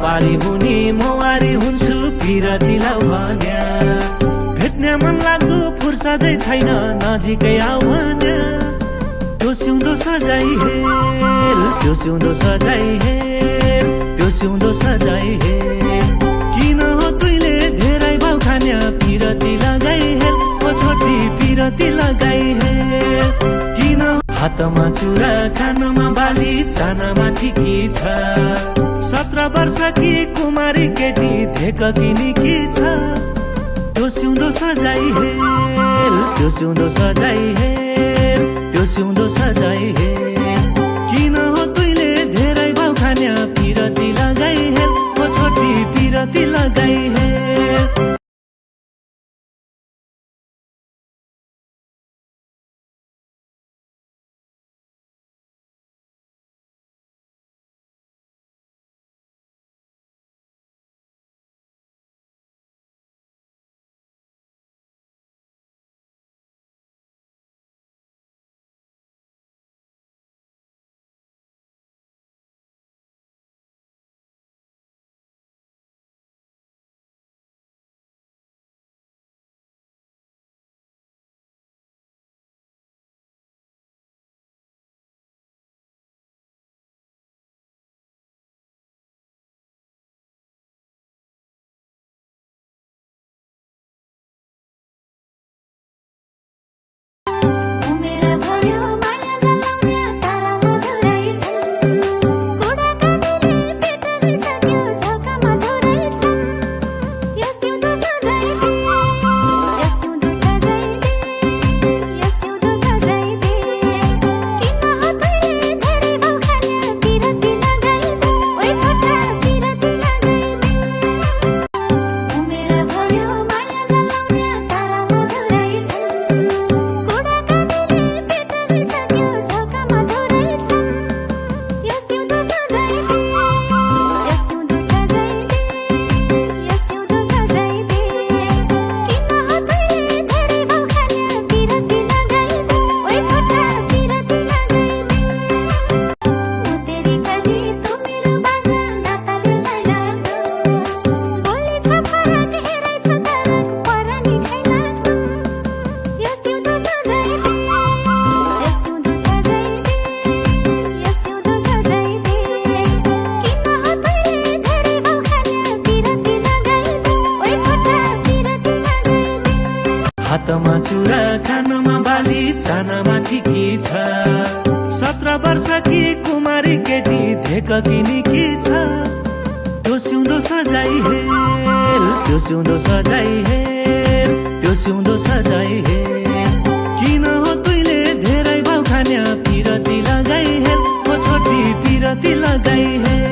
पारी हुने मवारी हुन्छु पिरती लाउ भन्या भेट्ने मन लाग्दो फुर्सदै छैन नजिकै आउ भन्या त्यो सिउँदो सजाई हेल त्यो सिउँदो सजाई हेल त्यो सिउँदो सजाई हेल किन हो तुइले धेरै भाउ खान्या पिरती लगाई हेल ओ छोटी पिरती लगाई हेल किन हातमा चुरा कानमा बाली चानामा टिकी छ 17 वर्ष की कुमारी केटी धेक किनिकी छ त्यो सिउँदो सजाई हेल त्यो सिउँदो सजाई हेल त्यो सिउँदो सजाई हेल किन हो तुइले धेरै भाउ खान्या पिरती लगाई हेल ओ छोटी पिरती लगाई हेल हातमा चुरा कानमा बाली चानामा टिकी छ 17 वर्ष की कुमारी केटी धेक किनिकी छ त्यो सिउँदो सजाई हेल त्यो सिउँदो सजाई हेल त्यो सिउँदो सजाई हेल किन हो तुइले धेरै भाउ खान्या पिरती लगाई हेल ओ छोटी पिरती लगाई हेल